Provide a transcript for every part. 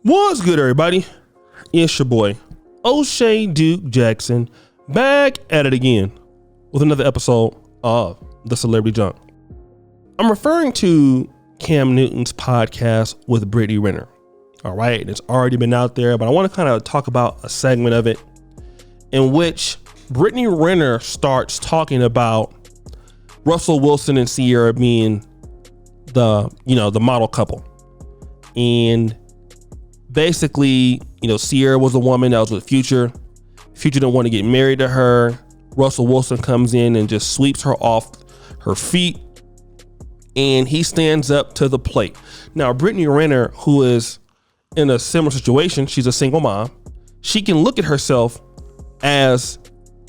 What's good, everybody? It's your boy, O'Shea Duke Jackson, back at it again with another episode of The Celebrity Junk. I'm referring to Cam Newton's podcast with Brittany Renner. All right, it's already been out there, but I want to kind of talk about a segment of it in which Brittany Renner starts talking about Russell Wilson and Ciara being the model couple. And basically, Ciara was a woman that was with Future. Future didn't want to get married to her. Russell Wilson comes in and just sweeps her off her feet, and he stands up to the plate. Now, Brittany Renner, who is in a similar situation, she's a single mom. She can look at herself as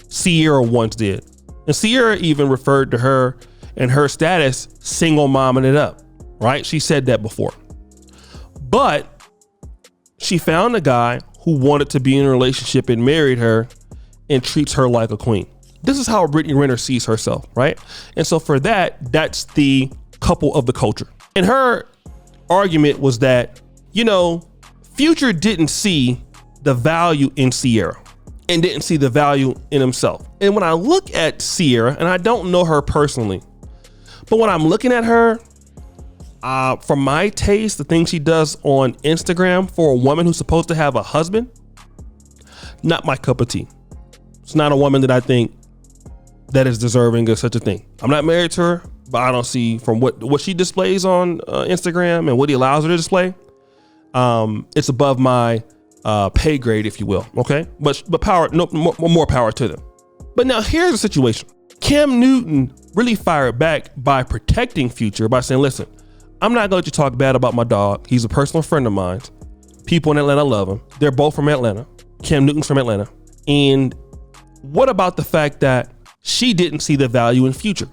Ciara once did. And Ciara even referred to her and her status single momming it up, right? She said that before. But she found a guy who wanted to be in a relationship and married her and treats her like a queen. This is how Brittany Renner sees herself, right? And so for that, that's the couple of the culture. And her argument was that, Future didn't see the value in Ciara and didn't see the value in himself. And when I look at Ciara, and I don't know her personally, but when I'm looking at her, for my taste, the things she does on Instagram for a woman who's supposed to have a husband, not my cup of tea. It's not a woman that I think that is deserving of such a thing. I'm not married to her, but I don't see from what she displays on Instagram and what he allows her to display. It's above my pay grade, if you will. Okay, but power, no more power to them. But now here's the situation. Cam Newton really fired back by protecting Future by saying, listen, I'm not gonna let you talk bad about my dog. He's a personal friend of mine. People in Atlanta love him. They're both from Atlanta. Cam Newton's from Atlanta. And what about the fact that she didn't see the value in Future?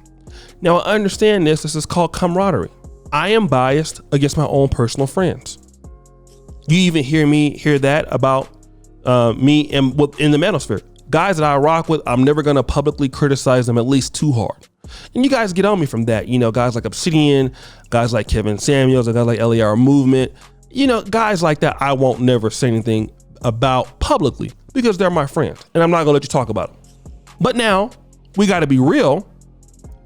Now I understand this. This is called camaraderie. I am biased against my own personal friends. You even hear that about me in the manosphere. Guys that I rock with, I'm never gonna publicly criticize them at least too hard. And you guys get on me from that. Guys like Obsidian, guys like Kevin Samuels, guys like LER Movement, guys like that, I won't never say anything about publicly because they're my friends and I'm not gonna let you talk about them. But now we gotta be real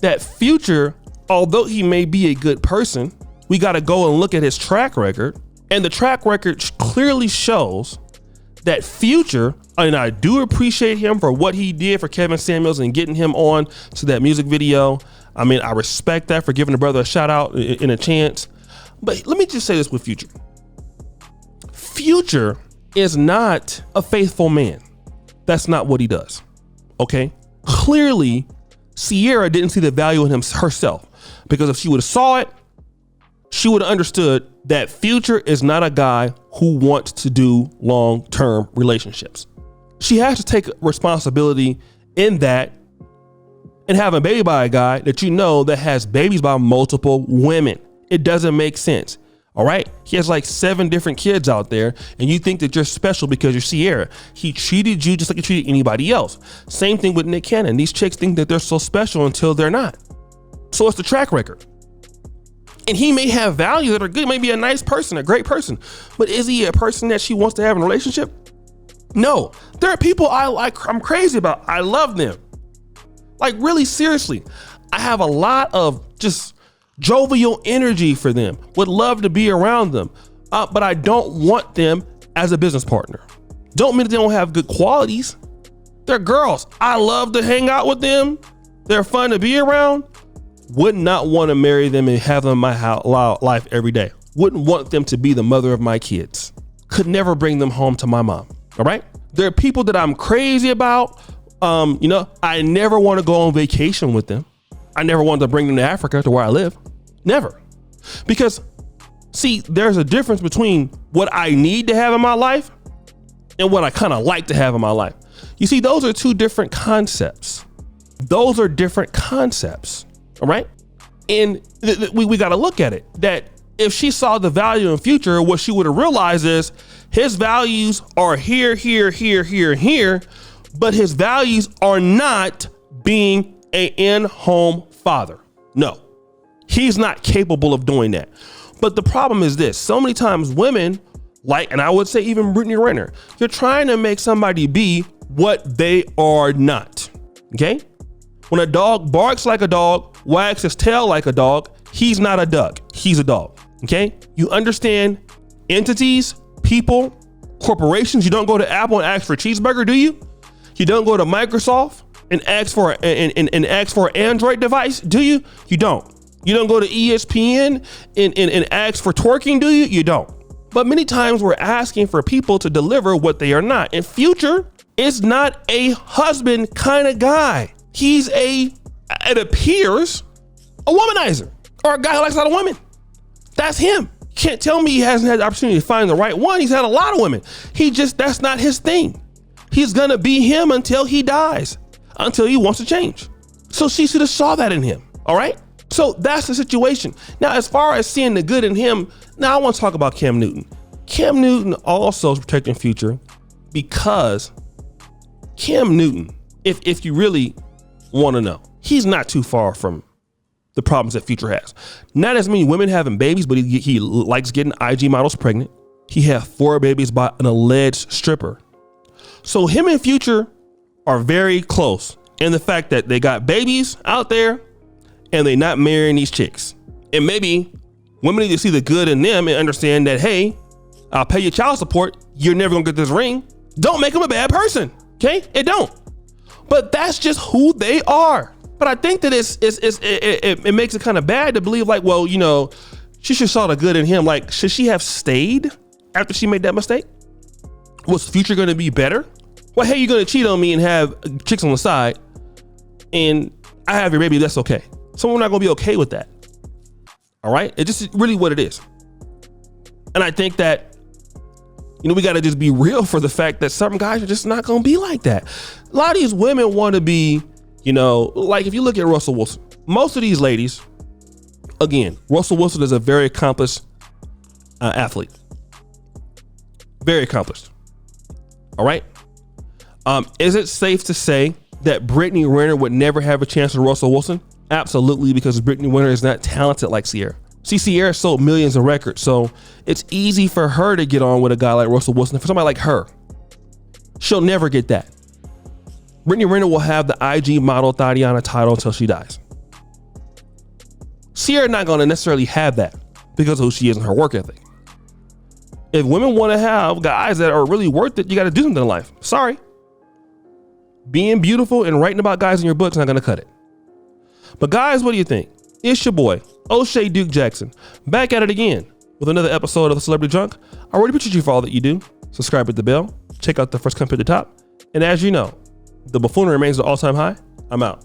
that Future, although he may be a good person, we gotta go and look at his track record, and the track record clearly shows that Future, and I do appreciate him for what he did for Kevin Samuels and getting him on to that music video. I mean, I respect that for giving the brother a shout out and a chance. But let me just say this with Future. Future is not a faithful man. That's not what he does. Okay? Clearly, Ciara didn't see the value in herself, because if she would have saw it, she would have understood that Future is not a guy who wants to do long-term relationships. She has to take responsibility in that and have a baby by a guy that that has babies by multiple women. It doesn't make sense. All right. He has like 7 different kids out there, and you think that you're special because you're Ciara. He treated you just like he treated anybody else. Same thing with Nick Cannon. These chicks think that they're so special until they're not. So it's the track record. And he may have values that are good, may be a nice person, a great person, but is he a person that she wants to have in a relationship? No. There are people I'm crazy about. I love them. Like, really, seriously. I have a lot of just jovial energy for them, would love to be around them, but I don't want them as a business partner. Don't mean that they don't have good qualities. They're girls. I love to hang out with them. They're fun to be around. Would not want to marry them and have them in my life every day. Wouldn't want them to be the mother of my kids. Could never bring them home to my mom. All right. There are people that I'm crazy about. I never want to go on vacation with them. I never wanted to bring them to Africa, to where I live. Never. Because see, there's a difference between what I need to have in my life and what I kind of like to have in my life. You see, those are two different concepts. Those are different concepts. All right. And we got to look at it that if she saw the value in Future, what she would have realized is his values are here, but his values are not being an in-home father. No, he's not capable of doing that. But the problem is this: so many times women Like, and I would say even Brittany Renner, you're trying to make somebody be what they are not. Okay? When a dog barks like a dog, wags his tail like a dog, he's not a duck. He's a dog. Okay? You understand entities, people, corporations. You don't go to Apple and ask for a cheeseburger, do you? You don't go to Microsoft and ask for an Android device, do you? You don't. You don't go to ESPN and ask for twerking, do you? You don't. But many times we're asking for people to deliver what they are not. And Future is not a husband kind of guy. He's it appears, a womanizer or a guy who likes a lot of women. That's him. You can't tell me he hasn't had the opportunity to find the right one. He's had a lot of women. That's not his thing. He's gonna be him until he dies, until he wants to change. So she should have saw that in him, all right? So that's the situation. Now, as far as seeing the good in him, now I want to talk about Cam Newton. Cam Newton also is protecting Future because Cam Newton, if you really want to know, he's not too far from the problems that Future has. Not as many women having babies, but he likes getting IG models pregnant. He had 4 babies by an alleged stripper. So him and Future are very close in the fact that they got babies out there and they're not marrying these chicks. And maybe women need to see the good in them and understand that, hey, I'll pay you child support. You're never gonna get this ring. Don't make them a bad person, okay? It don't. But that's just who they are. But I think that it makes it kind of bad to believe like, well, you know, she should saw the good in him. Like, should she have stayed after she made that mistake? Was Future gonna be better? Well, hey, you're gonna cheat on me and have chicks on the side and I have your baby, that's okay. So we're not gonna be okay with that. All right? It's just really what it is. And I think that, you know, we gotta just be real for the fact that some guys are just not gonna be like that. A lot of these women wanna be, you know, like if you look at Russell Wilson, most of these ladies, again, Russell Wilson is a very accomplished athlete. Very accomplished. All right? Is it safe to say that Brittany Renner would never have a chance with Russell Wilson? Absolutely, because Brittany Renner is not talented like Ciara. See, Ciara sold millions of records, so it's easy for her to get on with a guy like Russell Wilson. For somebody like her, she'll never get that. Brittany Renner will have the IG model Tatiana title until she dies. Ciara not going to necessarily have that because of who she is and her work ethic. If women want to have guys that are really worth it, you got to do something in life. Sorry. Being beautiful and writing about guys in your book's not going to cut it. But guys, what do you think? It's your boy, O'Shea Duke Jackson, back at it again with another episode of The Celebrity Junk. I really appreciate you for all that you do. Subscribe, hit the bell, check out the first company at the top. And as you know, the buffoonery remains at all-time high. I'm out.